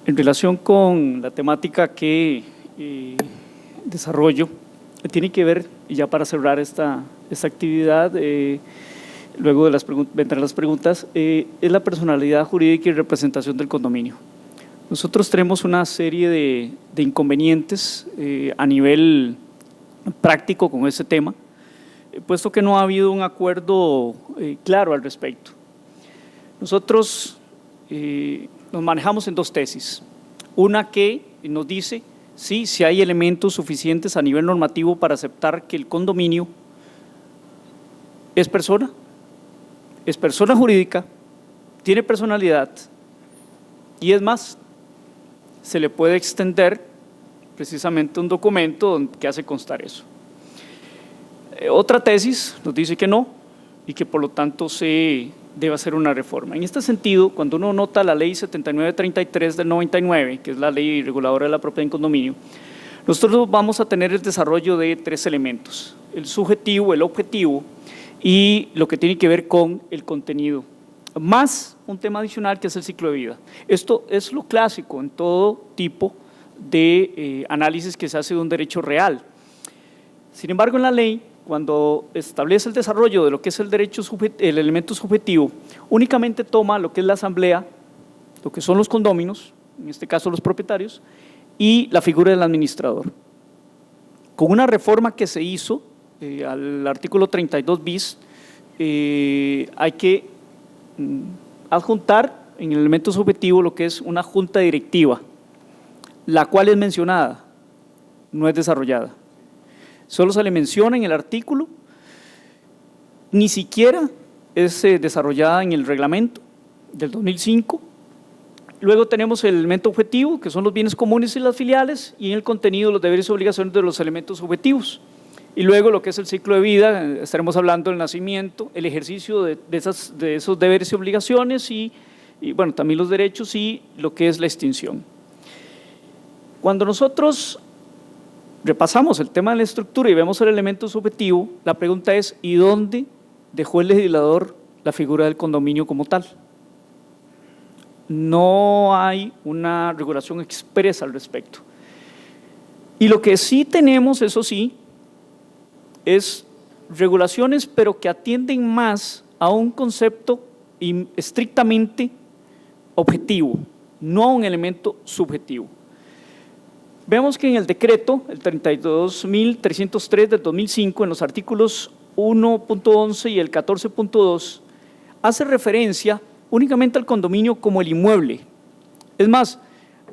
En relación con la temática que desarrollo, tiene que ver, y ya para cerrar esta actividad, luego de vendrán las preguntas, es la personalidad jurídica y representación del condominio. Nosotros tenemos una serie de inconvenientes a nivel práctico con este tema, puesto que no ha habido un acuerdo claro al respecto. Nosotros nos manejamos en dos tesis. Una que nos dice, sí, si hay elementos suficientes a nivel normativo para aceptar que el condominio es persona jurídica, tiene personalidad y es más, se le puede extender precisamente un documento que hace constar eso. Otra tesis nos dice que no y que por lo tanto se debe hacer una reforma. En este sentido, cuando uno nota la ley 7933 del 99, que es la ley reguladora de la propiedad en condominio, nosotros vamos a tener el desarrollo de tres elementos: el subjetivo, el objetivo y lo que tiene que ver con el contenido, más un tema adicional que es el ciclo de vida. Esto es lo clásico en todo tipo de análisis que se hace de un derecho real. Sin embargo, en la ley, cuando establece el desarrollo de lo que es el elemento subjetivo, únicamente toma lo que es la asamblea, lo que son los condóminos, en este caso los propietarios, y la figura del administrador. Con una reforma que se hizo al artículo 32 bis, hay que adjuntar en el elemento subjetivo lo que es una junta directiva, la cual es mencionada, no es desarrollada. Solo se le menciona en el artículo, ni siquiera es desarrollada en el reglamento del 2005. Luego tenemos el elemento objetivo, que son los bienes comunes y las filiales, y en el contenido los deberes y obligaciones de los elementos subjetivos. Y luego lo que es el ciclo de vida, estaremos hablando del nacimiento, el ejercicio de esos deberes y obligaciones y bueno, también los derechos y lo que es la extinción. Cuando nosotros repasamos el tema de la estructura y vemos el elemento subjetivo, la pregunta es, ¿y dónde dejó el legislador la figura del condominio como tal? No hay una regulación expresa al respecto. Y lo que sí tenemos, eso sí, es regulaciones, pero que atienden más a un concepto estrictamente objetivo, no a un elemento subjetivo. Vemos que en el decreto, el 32.303 del 2005, en los artículos 1.11 y el 14.2, hace referencia únicamente al condominio como el inmueble. Es más,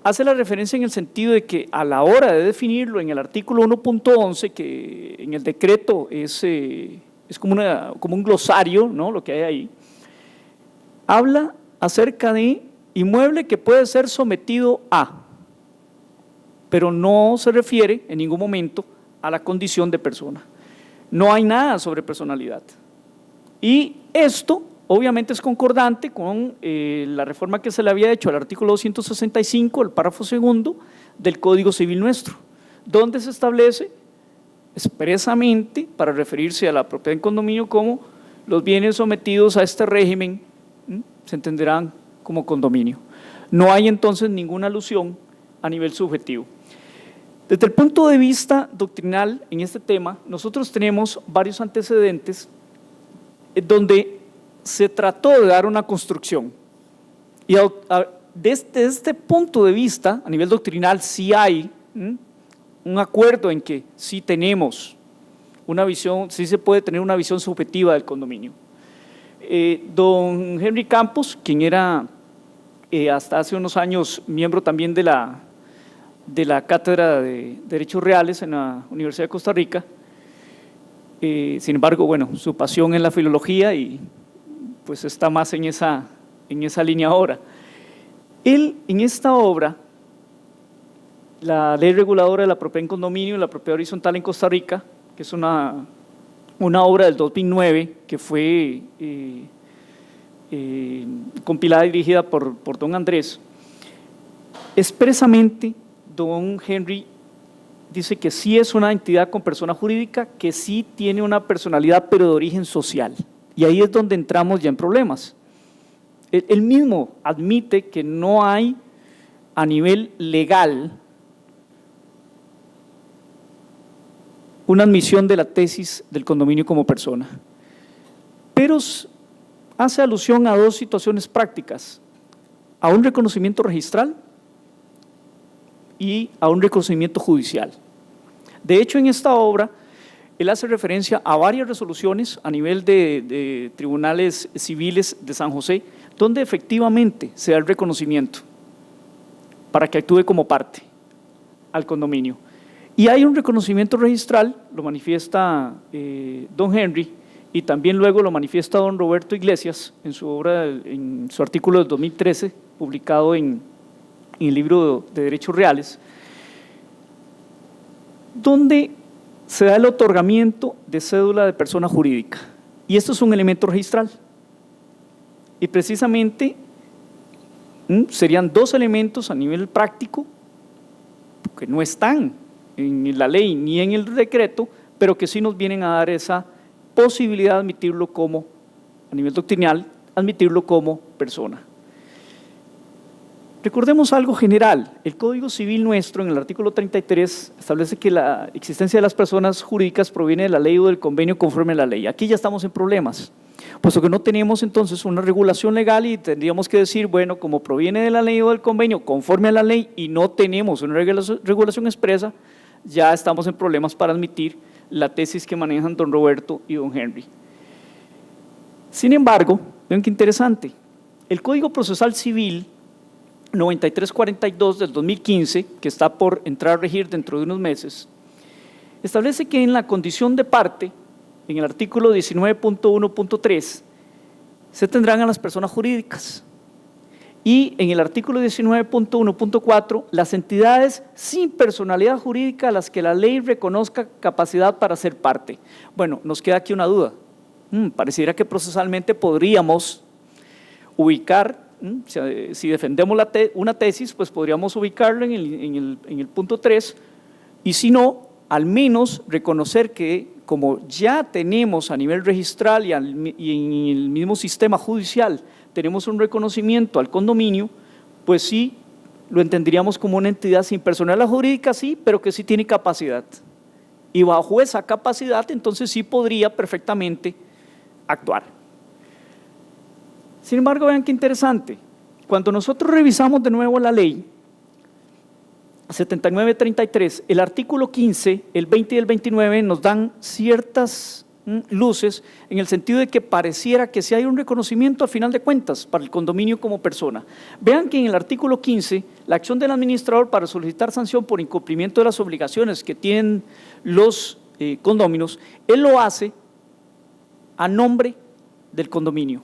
hace la referencia en el sentido de que a la hora de definirlo en el artículo 1.11, que en el decreto es como un glosario, ¿no?, lo que hay ahí, habla acerca de inmueble que puede ser sometido a, pero no se refiere en ningún momento a la condición de persona. No hay nada sobre personalidad. Y esto obviamente es concordante con la reforma que se le había hecho al artículo 265, el párrafo segundo del Código Civil nuestro, donde se establece expresamente para referirse a la propiedad en condominio como los bienes sometidos a este régimen se entenderán como condominio. No hay entonces ninguna alusión a nivel subjetivo. Desde el punto de vista doctrinal en este tema, nosotros tenemos varios antecedentes donde se trató de dar una construcción y desde este punto de vista, a nivel doctrinal, sí hay un acuerdo en que sí tenemos una visión, sí se puede tener una visión subjetiva del condominio. Don Henry Campos, quien era hasta hace unos años miembro también de la Cátedra de Derechos Reales en la Universidad de Costa Rica, sin embargo, bueno, su pasión es la filología y pues está más en esa línea ahora. Él, en esta obra, la Ley Reguladora de la Propiedad en Condominio y la Propiedad Horizontal en Costa Rica, que es una obra del 2009 que fue compilada y dirigida por don Andrés, expresamente don Henry dice que sí es una entidad con persona jurídica, que sí tiene una personalidad pero de origen social. Y ahí es donde entramos ya en problemas. Él mismo admite que no hay a nivel legal una admisión de la tesis del condominio como persona, pero hace alusión a dos situaciones prácticas, a un reconocimiento registral y a un reconocimiento judicial. De hecho, en esta obra, él hace referencia a varias resoluciones a nivel de tribunales civiles de San José, donde efectivamente se da el reconocimiento para que actúe como parte al condominio. Y hay un reconocimiento registral, lo manifiesta don Henry, y también luego lo manifiesta don Roberto Iglesias en su obra, en su artículo del 2013, publicado en el libro de Derechos Reales, donde se da el otorgamiento de cédula de persona jurídica. Y esto es un elemento registral. Y precisamente serían dos elementos a nivel práctico que no están en la ley ni en el decreto, pero que sí nos vienen a dar esa posibilidad de admitirlo como, a nivel doctrinal, admitirlo como persona. Recordemos algo general, el Código Civil nuestro en el artículo 33 establece que la existencia de las personas jurídicas proviene de la ley o del convenio conforme a la ley. Aquí ya estamos en problemas, puesto que no tenemos entonces una regulación legal y tendríamos que decir, bueno, como proviene de la ley o del convenio conforme a la ley y no tenemos una regulación expresa, ya estamos en problemas para admitir la tesis que manejan don Roberto y don Henry. Sin embargo, vean qué interesante, el Código Procesal Civil 9342 del 2015, que está por entrar a regir dentro de unos meses, establece que en la condición de parte, en el artículo 19.1.3, se tendrán a las personas jurídicas. Y en el artículo 19.1.4, las entidades sin personalidad jurídica a las que la ley reconozca capacidad para ser parte. Bueno, nos queda aquí una duda. Pareciera que procesalmente podríamos ubicar, si defendemos una tesis, pues podríamos ubicarlo en el punto 3, y si no, al menos reconocer que como ya tenemos a nivel registral y en el mismo sistema judicial tenemos un reconocimiento al condominio, pues sí lo entenderíamos como una entidad sin personalidad jurídica, sí, pero que sí tiene capacidad. Y bajo esa capacidad, entonces sí podría perfectamente actuar. Sin embargo, vean qué interesante, cuando nosotros revisamos de nuevo la ley 7933, el artículo 15, el 20 y el 29 nos dan ciertas luces en el sentido de que pareciera que si hay un reconocimiento a final de cuentas para el condominio como persona. Vean que en el artículo 15, la acción del administrador para solicitar sanción por incumplimiento de las obligaciones que tienen los condóminos, él lo hace a nombre del condominio.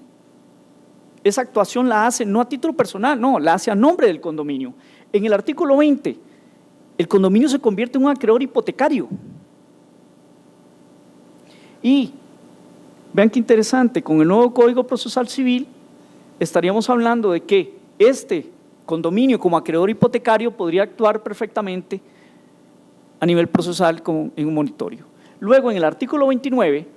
Esa actuación la hace no a título personal, no, la hace a nombre del condominio. En el artículo 20, el condominio se convierte en un acreedor hipotecario. Y vean qué interesante, con el nuevo Código Procesal Civil estaríamos hablando de que este condominio como acreedor hipotecario podría actuar perfectamente a nivel procesal como en un monitorio. Luego, en el artículo 29,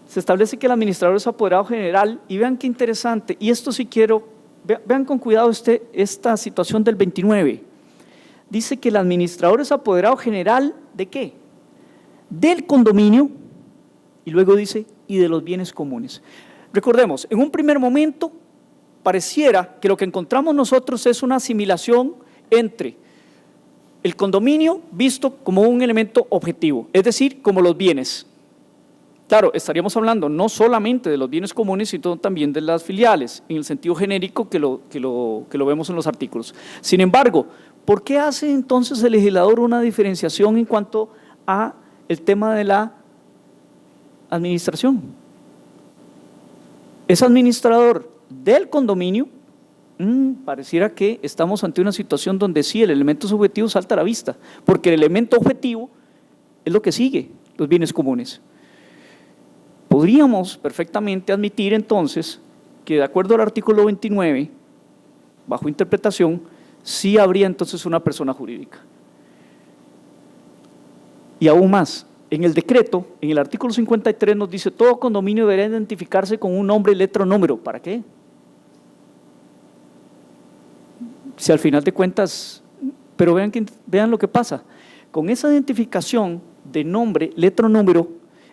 se establece que el administrador es apoderado general, y vean qué interesante, y esto sí quiero, vean con cuidado esta situación del 29. Dice que el administrador es apoderado general ¿de qué? Del condominio, y luego dice, y de los bienes comunes. Recordemos, en un primer momento pareciera que lo que encontramos nosotros es una asimilación entre el condominio visto como un elemento objetivo, es decir, como los bienes. Claro, estaríamos hablando no solamente de los bienes comunes, sino también de las filiales, en el sentido genérico que lo vemos en los artículos. Sin embargo, ¿por qué hace entonces el legislador una diferenciación en cuanto a el tema de la administración? Es administrador del condominio, pareciera que estamos ante una situación donde sí, el elemento subjetivo salta a la vista, porque el elemento objetivo es lo que sigue, los bienes comunes. Podríamos perfectamente admitir entonces que de acuerdo al artículo 29, bajo interpretación, sí habría entonces una persona jurídica. Y aún más, en el decreto, en el artículo 53 nos dice todo condominio deberá identificarse con un nombre, letra o número. ¿Para qué? si al final de cuentas, pero vean lo que pasa, con esa identificación de nombre, letra o número,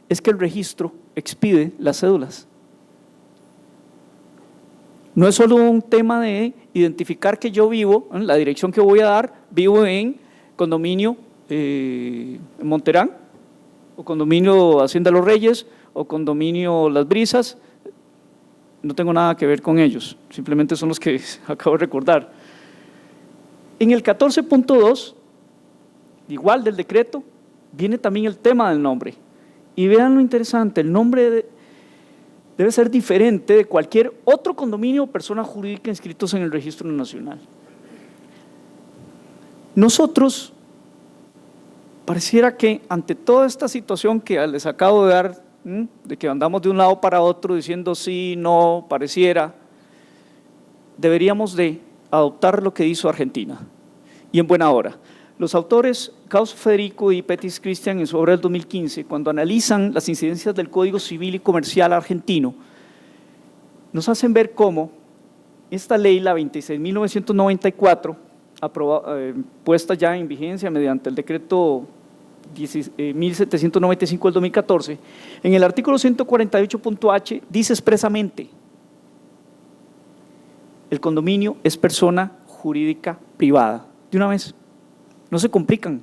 es que el registro expide las cédulas. No es solo un tema de identificar que yo vivo, la dirección que voy a dar, vivo en condominio Monterán, o condominio Hacienda Los Reyes, o condominio Las Brisas. No tengo nada que ver con ellos, simplemente son los que acabo de recordar. En el 14.2, igual del decreto, viene también el tema del nombre. Y vean lo interesante, el nombre debe ser diferente de cualquier otro condominio o persona jurídica inscritos en el Registro Nacional. Nosotros, pareciera que ante toda esta situación que les acabo de dar, de que andamos de un lado para otro diciendo sí, no, pareciera, deberíamos de adoptar lo que hizo Argentina, y en buena hora. Los autores Causo Federico y Pettis Christian, en su obra del 2015, cuando analizan las incidencias del Código Civil y Comercial argentino, nos hacen ver cómo esta ley, la 26.994, puesta ya en vigencia mediante el decreto 1795 del 2014, en el artículo 148.h dice expresamente: el condominio es persona jurídica privada. De una vez, no se complican,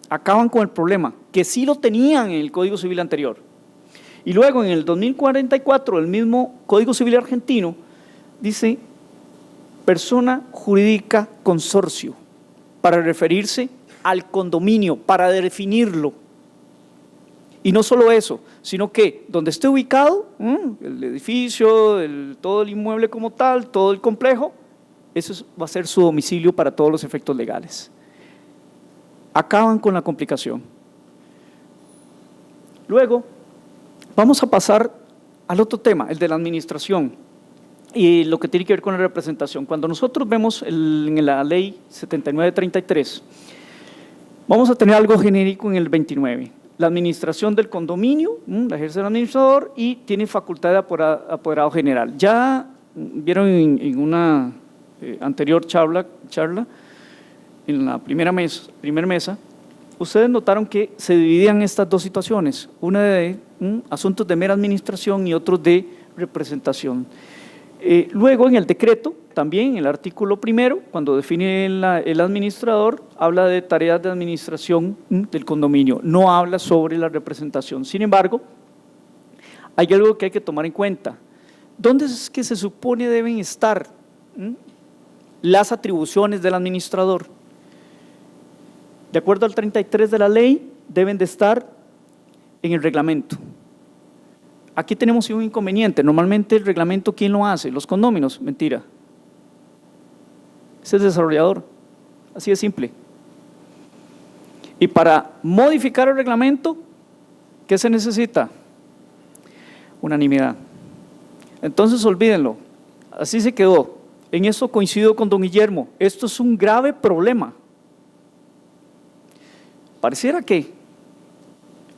acaban con el problema, que sí lo tenían en el Código Civil anterior. Y luego en el 2044, el mismo Código Civil argentino dice persona jurídica consorcio, para referirse al condominio, para definirlo. Y no solo eso, sino que donde esté ubicado, el edificio, todo el inmueble como tal, todo el complejo, eso va a ser su domicilio para todos los efectos legales. Acaban con la complicación. Luego, vamos a pasar al otro tema, el de la administración y lo que tiene que ver con la representación. Cuando nosotros vemos en la ley 7933, vamos a tener algo genérico en el 29. La administración del condominio, la ejerce el administrador y tiene facultad de apoderado general. Ya vieron en una anterior charla, en la primera mesa, ustedes notaron que se dividían estas dos situaciones, una de asuntos de mera administración y otros de representación. Luego en el decreto, también en el artículo primero, cuando define el administrador, habla de tareas de administración del condominio, no habla sobre la representación. Sin embargo, hay algo que hay que tomar en cuenta. ¿Dónde es que se supone deben estar las atribuciones del administrador? De acuerdo al 33 de la ley, deben de estar en el reglamento. Aquí tenemos un inconveniente. Normalmente el reglamento, ¿quién lo hace? Los condóminos. Mentira. Es el desarrollador. Así de simple. Y para modificar el reglamento, ¿qué se necesita? Unanimidad. Entonces olvídenlo. Así se quedó. En eso coincido con don Guillermo. Esto es un grave problema. Pareciera que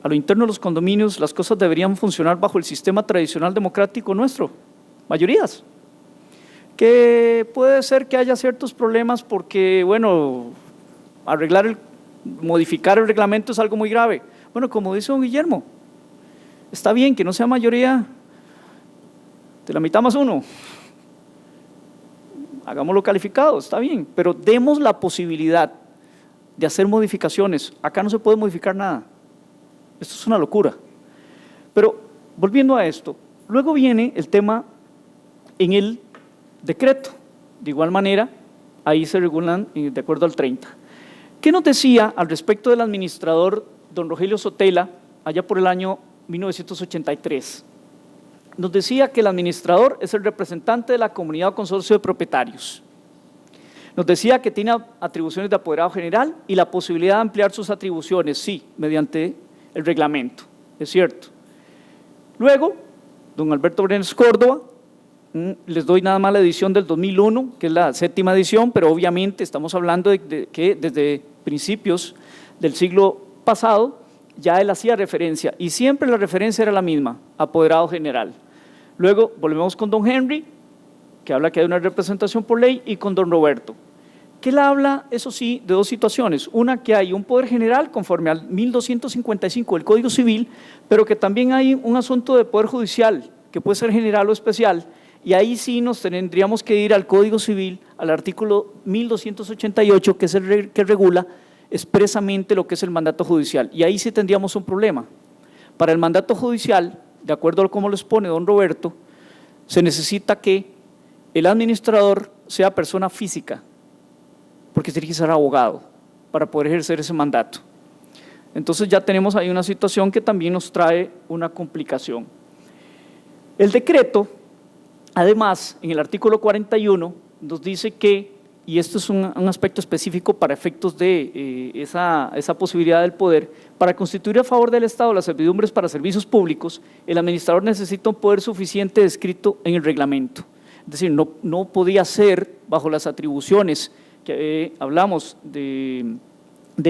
a lo interno de los condominios las cosas deberían funcionar bajo el sistema tradicional democrático nuestro, mayorías. Que puede ser que haya ciertos problemas porque, bueno, modificar el reglamento es algo muy grave. Bueno, como dice don Guillermo, está bien que no sea mayoría de la mitad más uno. Hagámoslo calificado, está bien, pero demos la posibilidad de hacer modificaciones. Acá no se puede modificar nada. Esto es una locura. Pero volviendo a esto, luego viene el tema en el decreto. De igual manera, ahí se regulan de acuerdo al 30. ¿Qué nos decía al respecto del administrador don Rogelio Sotela allá por el año 1983? Nos decía que el administrador es el representante de la comunidad o consorcio de propietarios. Nos decía que tiene atribuciones de apoderado general y la posibilidad de ampliar sus atribuciones, sí, mediante el reglamento, es cierto. Luego, don Alberto Brenes Córdoba, les doy nada más la edición del 2001, que es la 7ª edición, pero obviamente estamos hablando de que desde principios del siglo pasado ya él hacía referencia, y siempre la referencia era la misma, apoderado general. Luego volvemos con don Henry, que habla que hay una representación por ley, y con don Roberto, que él habla, eso sí, de dos situaciones. Una, que hay un poder general conforme al 1255 del Código Civil, pero que también hay un asunto de poder judicial, que puede ser general o especial, y ahí sí nos tendríamos que ir al Código Civil, al artículo 1288, que es el que regula expresamente lo que es el mandato judicial, y ahí sí tendríamos un problema. Para el mandato judicial, de acuerdo a cómo lo expone don Roberto, se necesita que el administrador sea persona física, porque tiene que ser abogado para poder ejercer ese mandato. Entonces ya tenemos ahí una situación que también nos trae una complicación. El decreto, además, en el artículo 41, nos dice que, y esto es un aspecto específico para efectos de esa posibilidad del poder, para constituir a favor del Estado las servidumbres para servicios públicos, el administrador necesita un poder suficiente descrito en el reglamento. Es decir, no podía ser bajo las atribuciones que hablamos del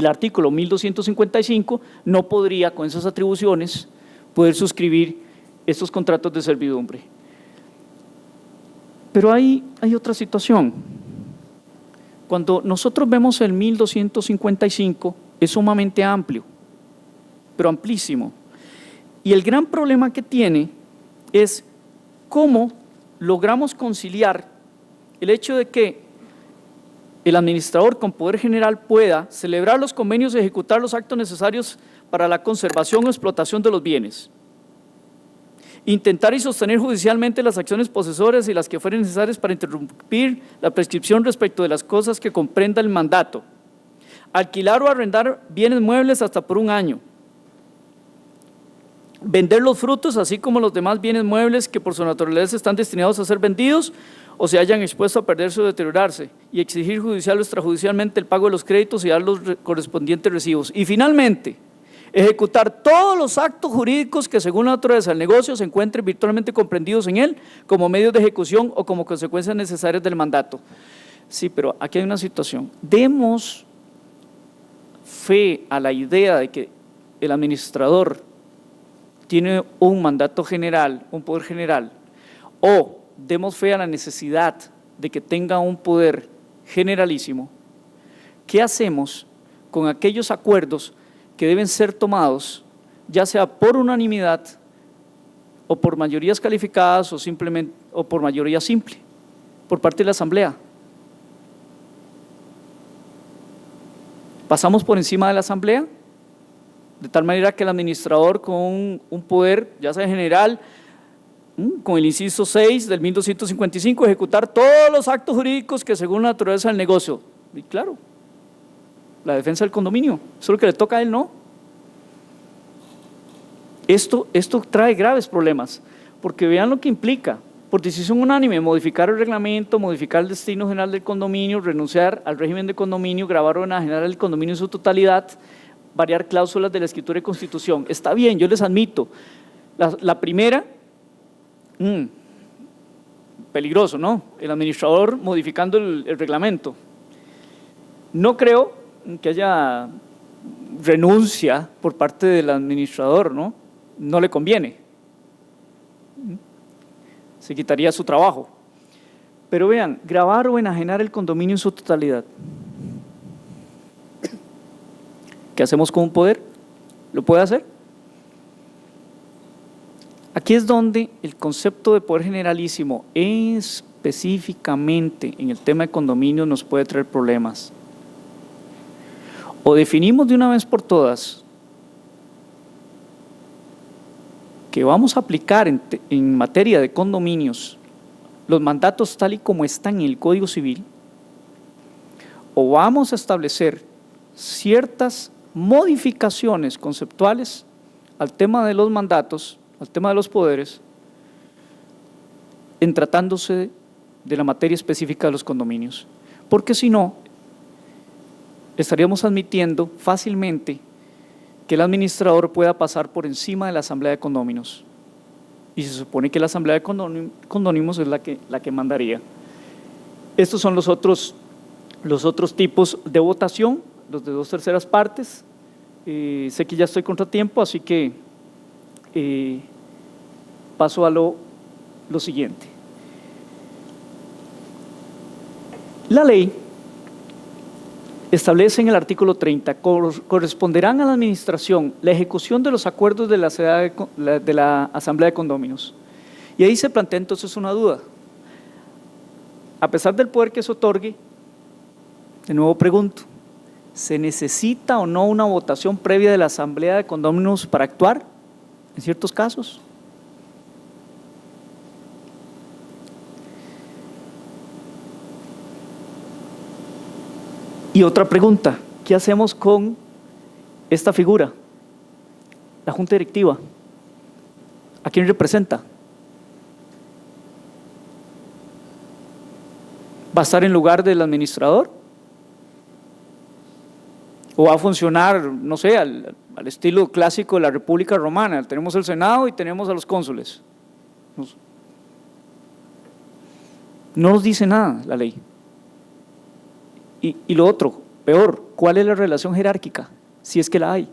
artículo 1255, no podría con esas atribuciones poder suscribir estos contratos de servidumbre. Pero hay otra situación. Cuando nosotros vemos el 1255, es sumamente amplio, pero amplísimo. Y el gran problema que tiene es cómo logramos conciliar el hecho de que el administrador con poder general pueda celebrar los convenios y ejecutar los actos necesarios para la conservación o explotación de los bienes, intentar y sostener judicialmente las acciones posesoras y las que fueren necesarias para interrumpir la prescripción respecto de las cosas que comprenda el mandato, alquilar o arrendar bienes muebles hasta por 1 año, vender los frutos así como los demás bienes muebles que por su naturaleza están destinados a ser vendidos o se hayan expuesto a perderse o deteriorarse, y exigir judicial o extrajudicialmente el pago de los créditos y dar los correspondientes recibos. Y finalmente, ejecutar todos los actos jurídicos que según la naturaleza del negocio se encuentren virtualmente comprendidos en él como medios de ejecución o como consecuencias necesarias del mandato. Sí, pero aquí hay una situación. Demos fe a la idea de que el administrador tiene un mandato general, un poder general, o demos fe a la necesidad de que tenga un poder generalísimo. ¿Qué hacemos con aquellos acuerdos que deben ser tomados, ya sea por unanimidad o por mayorías calificadas o simplemente o por mayoría simple, por parte de la Asamblea? ¿Pasamos por encima de la Asamblea? De tal manera que el administrador con un poder, ya sea general, con el inciso 6 del 1255, ejecutar todos los actos jurídicos que según la naturaleza del negocio. Y claro, la defensa del condominio, eso es lo que le toca a él, ¿no? Esto trae graves problemas, porque vean lo que implica, por decisión unánime, modificar el reglamento, modificar el destino general del condominio, renunciar al régimen de condominio, grabar o enajenar el condominio en su totalidad, variar cláusulas de la escritura y constitución. Está bien, yo les admito, la primera, peligroso, ¿no? El administrador modificando el reglamento. No creo que haya renuncia por parte del administrador, ¿no? No le conviene. Se quitaría su trabajo. Pero vean, grabar o enajenar el condominio en su totalidad. ¿Qué hacemos con un poder? ¿Lo puede hacer? Aquí es donde el concepto de poder generalísimo específicamente en el tema de condominio nos puede traer problemas. O definimos de una vez por todas que vamos a aplicar en materia de condominios los mandatos tal y como están en el Código Civil, o vamos a establecer ciertas modificaciones conceptuales al tema de los mandatos, al tema de los poderes, en tratándose de la materia específica de los condominios, porque si no, estaríamos admitiendo fácilmente que el administrador pueda pasar por encima de la asamblea de condóminos, y se supone que la asamblea de condóminos es la que mandaría. Estos son los otros tipos de votación, los de 2/3 partes. Sé que ya estoy contra tiempo, así que paso a lo siguiente. La ley establece en el artículo 30, corresponderán a la administración la ejecución de los acuerdos de la Asamblea de Condóminos. Y ahí se plantea entonces una duda. A pesar del poder que se otorgue, de nuevo pregunto, ¿se necesita o no una votación previa de la Asamblea de Condóminos para actuar en ciertos casos? Y otra pregunta, ¿qué hacemos con esta figura? La Junta Directiva, ¿a quién representa? ¿Va a estar en lugar del administrador? ¿O va a funcionar, no sé, al estilo clásico de la República Romana? Tenemos el Senado y tenemos a los cónsules. No nos dice nada la ley. Y lo otro, peor, ¿cuál es la relación jerárquica? Si es que la hay.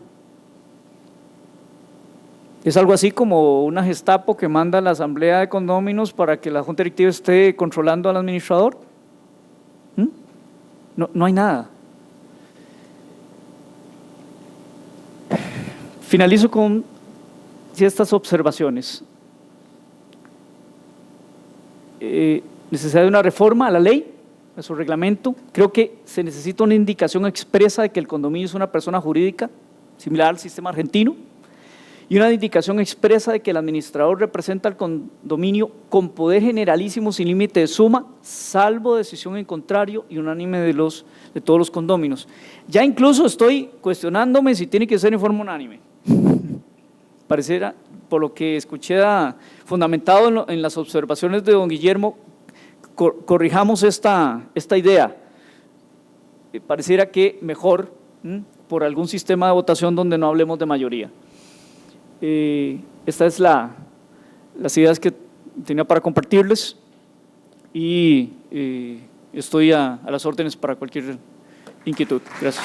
Es algo así como una Gestapo que manda a la Asamblea de Condóminos para que la Junta Directiva esté controlando al administrador. No hay nada. Finalizo con estas observaciones. Necesidad de una reforma a la ley, a su reglamento. Creo que se necesita una indicación expresa de que el condominio es una persona jurídica, similar al sistema argentino, y una indicación expresa de que el administrador representa al condominio con poder generalísimo sin límite de suma, salvo decisión en contrario y unánime de todos los condóminos. Ya incluso estoy cuestionándome si tiene que ser en forma unánime. Pareciera, por lo que escuché fundamentado en las observaciones de don Guillermo, corrijamos esta idea. Pareciera que mejor por algún sistema de votación donde no hablemos de mayoría. Estas es las ideas que tenía para compartirles y estoy a las órdenes para cualquier inquietud. Gracias.